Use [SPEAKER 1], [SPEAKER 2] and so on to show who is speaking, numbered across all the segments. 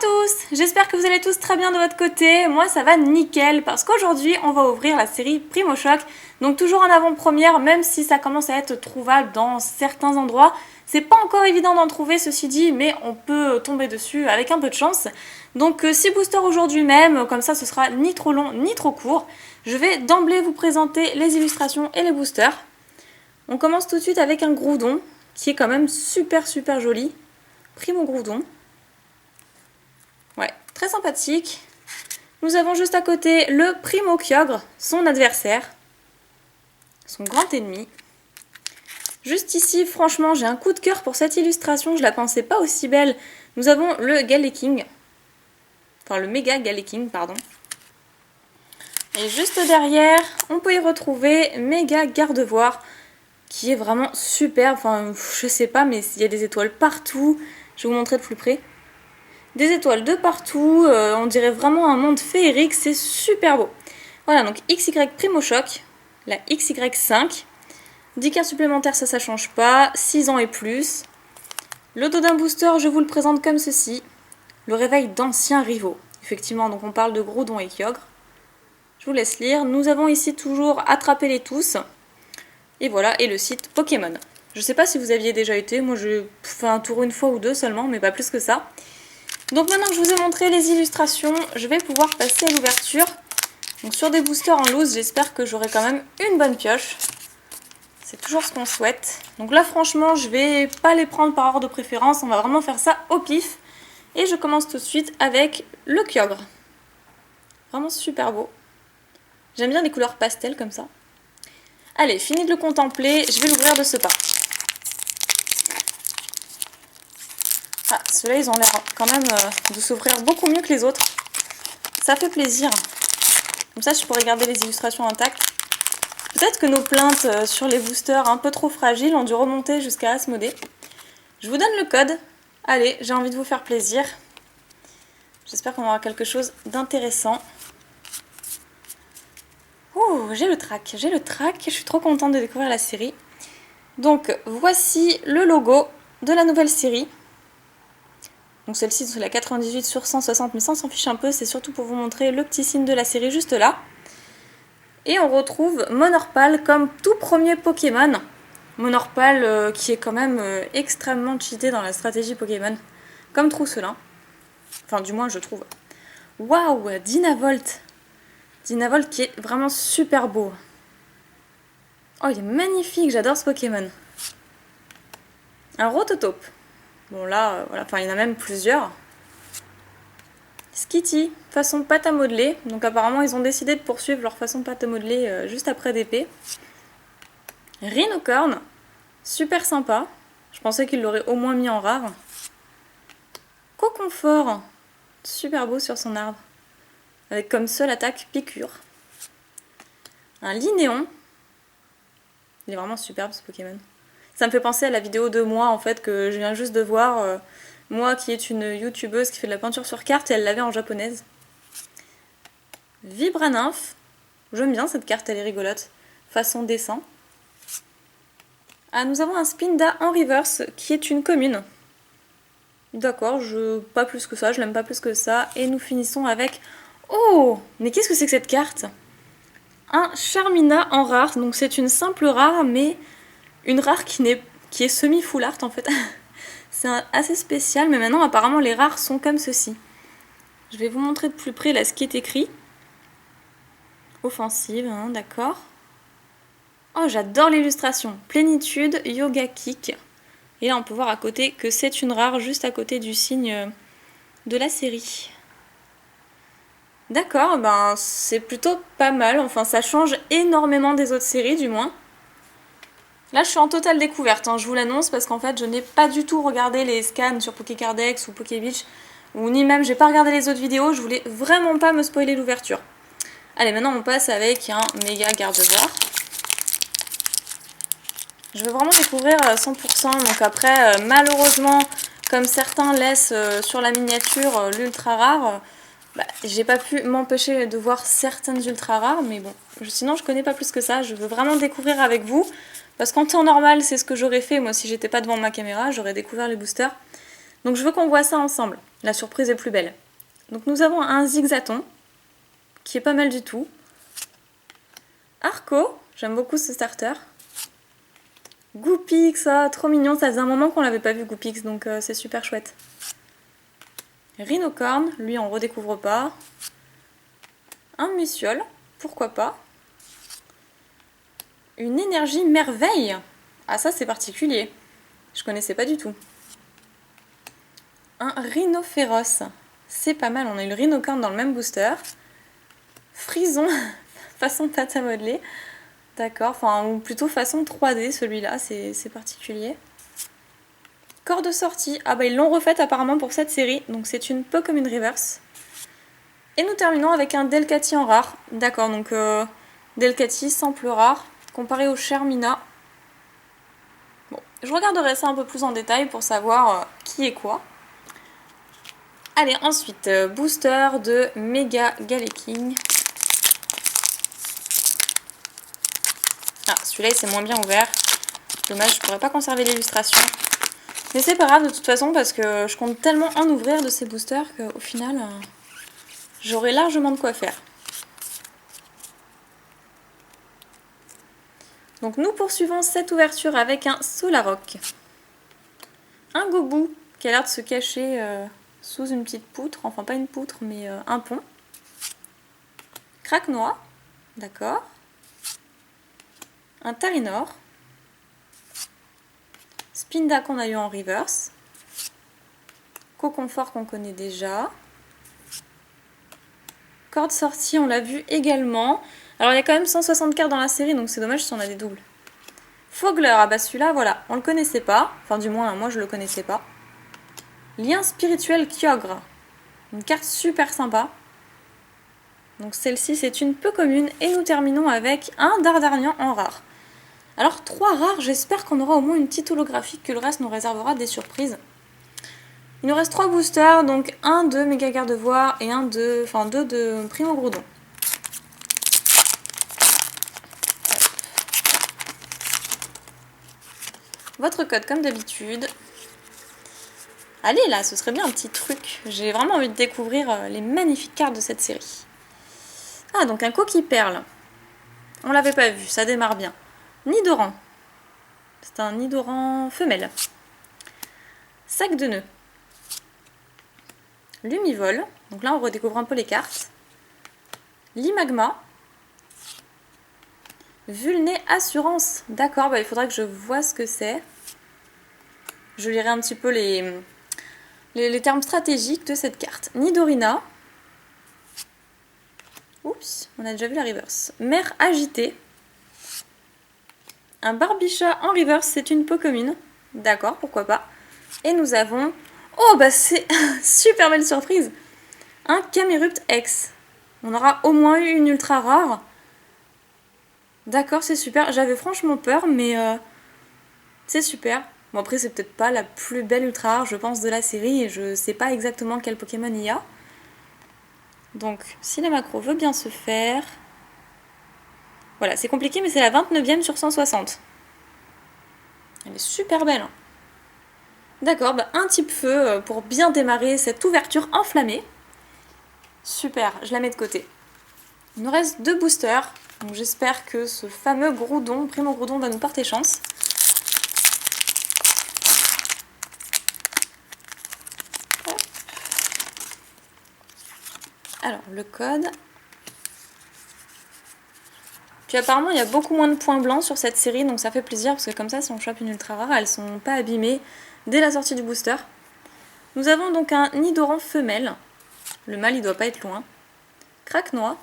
[SPEAKER 1] tous, j'espère que vous allez tous très bien de votre côté. Moi ça va nickel parce qu'aujourd'hui on va ouvrir la série Primo Choc. Donc toujours en avant-première, même si ça commence à être trouvable dans certains endroits. C'est pas encore évident d'en trouver ceci dit, mais on peut tomber dessus avec un peu de chance. Donc 6 boosters aujourd'hui même, comme ça ce sera ni trop long ni trop court. Je vais d'emblée vous présenter les illustrations et les boosters. On commence tout de suite avec un Groudon qui est quand même super joli. Primo Groudon. Ouais, très sympathique. Nous avons juste à côté le Primo Kyogre, son adversaire, son grand ennemi. Juste ici, franchement, j'ai un coup de cœur pour cette illustration, je la pensais pas aussi belle. Nous avons le Galeking, enfin le Méga Galeking, pardon. Et juste derrière, on peut y retrouver Méga Gardevoir, qui est vraiment super, enfin je sais pas, mais il y a des étoiles partout. Je vais vous montrer de plus près. Des étoiles de partout, on dirait vraiment un monde féerique, c'est super beau. Voilà, donc XY Primo Choc, la XY5. 10 cartes supplémentaires, ça change pas, 6 ans et plus. Le dos d'un booster, je vous le présente comme ceci. Le réveil d'anciens rivaux. Effectivement, donc on parle de Groudon et Kyogre. Je vous laisse lire. Nous avons ici toujours Attrapez-les tous. Et voilà, et le site Pokémon. Je sais pas si vous aviez déjà été, moi j'ai fait un tour une fois ou deux seulement, mais pas plus que ça. Donc maintenant que je vous ai montré les illustrations, je vais pouvoir passer à l'ouverture. Donc sur des boosters en loose, j'espère que j'aurai quand même une bonne pioche. C'est toujours ce qu'on souhaite. Donc là franchement, je vais pas les prendre par ordre de préférence, on va vraiment faire ça au pif. Et je commence tout de suite avec le Kyogre. Vraiment super beau. J'aime bien les couleurs pastel comme ça. Allez, fini de le contempler, je vais l'ouvrir de ce pas. Ah, ceux-là, ils ont l'air quand même de s'ouvrir beaucoup mieux que les autres. Ça fait plaisir. Comme ça, je pourrais garder les illustrations intactes. Peut-être que nos plaintes sur les boosters un peu trop fragiles ont dû remonter jusqu'à Asmodée. Je vous donne le code. Allez, j'ai envie de vous faire plaisir. J'espère qu'on aura quelque chose d'intéressant. Ouh, j'ai le trac. Je suis trop contente de découvrir la série. Donc, voici le logo de la nouvelle série. Donc celle-ci, c'est la 98 sur 160, mais ça on s'en fiche un peu, c'est surtout pour vous montrer le petit signe de la série juste là. Et on retrouve Monorpal comme tout premier Pokémon. Monorpal qui est quand même extrêmement cheaté dans la stratégie Pokémon, comme Trousselin. Enfin du moins je trouve. Waouh, Dynavolt. Dynavolt qui est vraiment super beau. Oh il est magnifique, j'adore ce Pokémon. Un Rototope. Bon là, voilà, enfin il y en a même plusieurs. Skitty, façon pâte à modeler. Donc apparemment ils ont décidé de poursuivre leur façon pâte à modeler juste après DP. Rhinocorn, super sympa. Je pensais qu'ils l'auraient au moins mis en rare. Coconfort, super beau sur son arbre. Avec comme seule attaque piqûre. Un Linéon. Il est vraiment superbe ce Pokémon. Ça me fait penser à la vidéo de moi en fait que je viens juste de voir. Moi qui est une youtubeuse qui fait de la peinture sur carte et elle l'avait en japonaise. Vibranymph. J'aime bien cette carte, elle est rigolote. Façon dessin. Ah, nous avons un Spinda en reverse qui est une commune. D'accord, pas plus que ça, je l'aime pas plus que ça. Et nous finissons avec... Oh, mais qu'est-ce que c'est que cette carte? Un Charmina en rare, donc c'est une simple rare, mais une rare qui est semi-full art en fait. C'est assez spécial, mais maintenant apparemment les rares sont comme ceci. Je vais vous montrer de plus près là ce qui est écrit. Offensive, hein, d'accord. Oh, j'adore l'illustration. Plénitude, Yoga Kick. Et là on peut voir à côté que c'est une rare juste à côté du signe de la série. D'accord, ben c'est plutôt pas mal, enfin ça change énormément des autres séries du moins. Là je suis en totale découverte, hein, je vous l'annonce, parce qu'en fait je n'ai pas du tout regardé les scans sur Pokécardex ou Pokébeach, ou ni même j'ai pas regardé les autres vidéos, je voulais vraiment pas me spoiler l'ouverture. Allez, maintenant on passe avec un Méga Gardevoir. Je veux vraiment découvrir 100%, donc après malheureusement, comme certains laissent sur la miniature l'ultra rare, j'ai pas pu m'empêcher de voir certaines ultra rares, mais bon, sinon je connais pas plus que ça, je veux vraiment découvrir avec vous, parce qu'en temps normal c'est ce que j'aurais fait, moi si j'étais pas devant ma caméra, j'aurais découvert les boosters. Donc je veux qu'on voit ça ensemble. La surprise est plus belle. Donc nous avons un Zigzaton, qui est pas mal du tout. Arco, j'aime beaucoup ce starter. Goopix, ah, trop mignon, ça faisait un moment qu'on l'avait pas vu Goopix, donc c'est super chouette. Rhinocorn, lui on redécouvre pas. Un Muciole, pourquoi pas. Une énergie merveille. Ah ça c'est particulier, je connaissais pas du tout. Un Rhinophéros, c'est pas mal, on a eu le Rhinocorn dans le même booster. Frison, façon pâte à modeler. D'accord, enfin, ou plutôt façon 3D celui-là, c'est particulier. Corps de sortie, ah bah ils l'ont refaite apparemment pour cette série, donc c'est une peu comme une reverse. Et nous terminons avec un Delcatty en rare. D'accord, donc Delcatty sample rare, comparé au Shermina. Bon, je regarderai ça un peu plus en détail pour savoir qui est quoi. Allez, ensuite, booster de Mega Galeking. Ah, celui-là il s'est moins bien ouvert. Dommage, je pourrais pas conserver l'illustration. Mais c'est pas grave de toute façon parce que je compte tellement en ouvrir de ces boosters qu'au final, j'aurai largement de quoi faire. Donc nous poursuivons cette ouverture avec un Solaroc. Un Gobou qui a l'air de se cacher sous une petite poutre. Enfin pas une poutre mais un pont. Craquenois, d'accord. Un Tarinor. Spinda qu'on a eu en reverse. Coconfort qu'on connaît déjà. Corde sortie, on l'a vu également. Alors il y a quand même 160 cartes dans la série, donc c'est dommage si on a des doubles. Fogler, ah bah celui-là, voilà, on le connaissait pas. Enfin du moins, moi je le connaissais pas. Lien spirituel Kyogre. Une carte super sympa. Donc celle-ci c'est une peu commune. Et nous terminons avec un Dardarnian en rare. Alors 3 rares, j'espère qu'on aura au moins une petite holographique, que le reste nous réservera des surprises. Il nous reste 3 boosters, donc un de Méga Gardevoir et un de, enfin 2 de Primo Groudon. Votre code comme d'habitude. Allez là, ce serait bien un petit truc. J'ai vraiment envie de découvrir les magnifiques cartes de cette série. Ah, donc un coquille perle. On l'avait pas vu, ça démarre bien. Nidoran. C'est un Nidoran femelle. Sac de nœuds. Lumivol. Donc là, on redécouvre un peu les cartes. Limagma. Vulné Assurance. D'accord, bah, il faudra que je vois ce que c'est. Je lirai un petit peu les termes stratégiques de cette carte. Nidorina. Oups, on a déjà vu la reverse. Mer agitée. Un Barbichat en reverse, c'est une Pokémon. D'accord, pourquoi pas. Et nous avons... Oh, bah c'est super belle surprise. Un Camerupt X. On aura au moins eu une ultra rare. D'accord, c'est super. J'avais franchement peur, mais c'est super. Bon, après, c'est peut-être pas la plus belle ultra rare, je pense, de la série. Et je sais pas exactement quel Pokémon il y a. Donc, si la macro veut bien se faire... Voilà, c'est compliqué, mais c'est la 29e sur 160. Elle est super belle. D'accord, bah un type feu pour bien démarrer cette ouverture enflammée. Super, je la mets de côté. Il nous reste 2 boosters. Donc j'espère que ce fameux Groudon, Primo Groudon, va nous porter chance. Hop. Alors, le code... Puis apparemment, il y a beaucoup moins de points blancs sur cette série, donc ça fait plaisir, parce que comme ça, si on chope une ultra rare, elles sont pas abîmées dès la sortie du booster. Nous avons donc un Nidoran femelle. Le mâle, il doit pas être loin. Craquenois.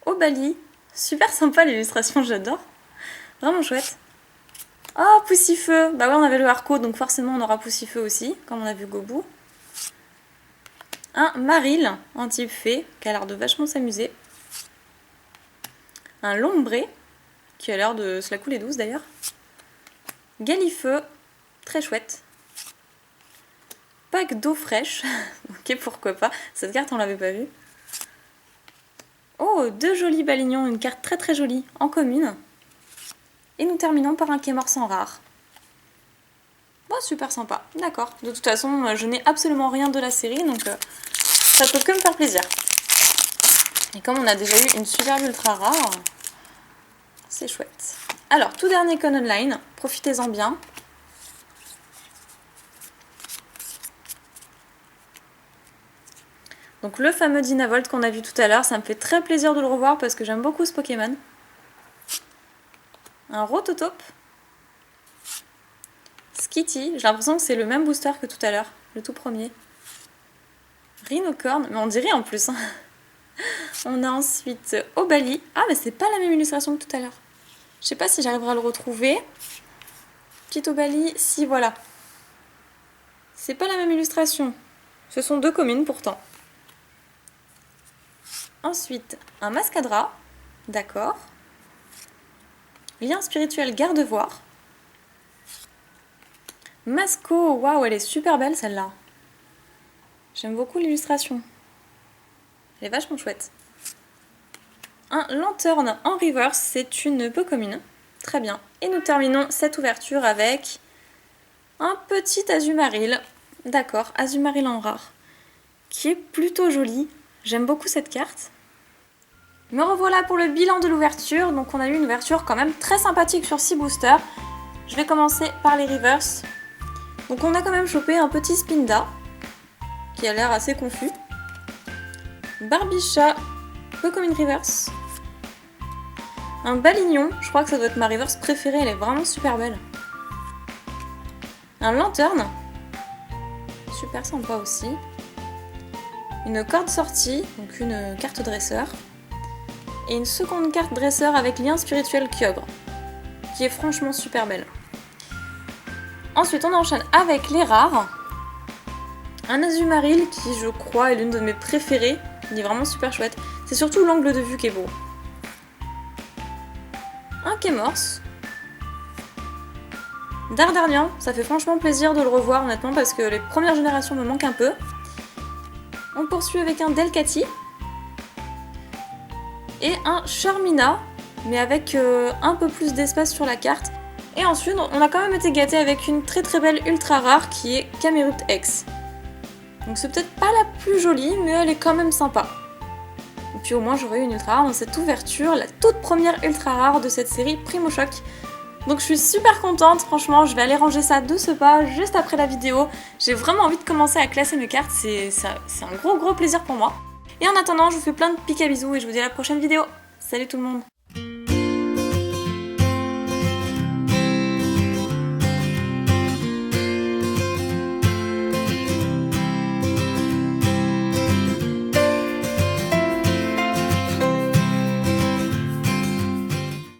[SPEAKER 1] Obali. Super sympa l'illustration, j'adore. Vraiment chouette. Oh, Poussifeu. Bah ouais, on avait le Arco, donc forcément on aura Poussifeu aussi, comme on a vu Gobou. Un Maril, un type fée, qui a l'air de vachement s'amuser. Un Lombré, qui a l'air de se la couler douce d'ailleurs. Galifeu, très chouette. Pack d'eau fraîche, ok pourquoi pas, cette carte on l'avait pas vue. Oh, 2 jolis balignons, une carte très très jolie, en commune. Et nous terminons par un Kémorse en rare. Oh, super sympa, d'accord. De toute façon, je n'ai absolument rien de la série, donc ça peut que me faire plaisir. Et comme on a déjà eu une superbe ultra rare, c'est chouette. Alors, tout dernier con online, profitez-en bien. Donc le fameux Dynavolt qu'on a vu tout à l'heure, ça me fait très plaisir de le revoir parce que j'aime beaucoup ce Pokémon. Un Rototope. Skitty, j'ai l'impression que c'est le même booster que tout à l'heure, le tout premier. Rhinocorn, mais on dirait en plus. Hein. On a ensuite Obali. Ah, mais c'est pas la même illustration que tout à l'heure. Je sais pas si j'arriverai à le retrouver. Petit Obali, si voilà. C'est pas la même illustration. Ce sont deux communes pourtant. Ensuite, un Mascadra. D'accord. Lien spirituel Gardevoir. Masco, waouh, elle est super belle celle-là. J'aime beaucoup l'illustration. Elle est vachement chouette. Un Lanterne en reverse, c'est une peu commune. Très bien. Et nous terminons cette ouverture avec un petit Azumarill. D'accord, Azumarill en rare. Qui est plutôt joli. J'aime beaucoup cette carte. Me revoilà pour le bilan de l'ouverture. Donc on a eu une ouverture quand même très sympathique sur 6 boosters. Je vais commencer par les reverse. Donc on a quand même chopé un petit Spinda qui a l'air assez confus. Barbicha, peu comme une reverse. Un Balignon, je crois que ça doit être ma reverse préférée, elle est vraiment super belle. Un Lanterne, super sympa aussi. Une corde sortie, donc une carte dresseur. Et une seconde carte dresseur avec lien spirituel Kyogre, qui est franchement super belle. Ensuite, on enchaîne avec les rares. Un Azumarill qui, je crois, est l'une de mes préférées. Il est vraiment super chouette. C'est surtout l'angle de vue qui est beau. Un Kémorse. Dardarnian, ça fait franchement plaisir de le revoir honnêtement parce que les premières générations me manquent un peu. On poursuit avec un Delcatty. Et un Charmina, mais avec un peu plus d'espace sur la carte. Et ensuite, on a quand même été gâté avec une très très belle ultra rare qui est Camerupt X. Donc c'est peut-être pas la plus jolie, mais elle est quand même sympa. Et puis au moins j'aurais eu une ultra rare dans cette ouverture, la toute première ultra rare de cette série Primo Choc. Donc je suis super contente, franchement, je vais aller ranger ça de ce pas juste après la vidéo. J'ai vraiment envie de commencer à classer mes cartes, c'est un gros plaisir pour moi. Et en attendant, je vous fais plein de pics à bisous et je vous dis à la prochaine vidéo. Salut tout le monde!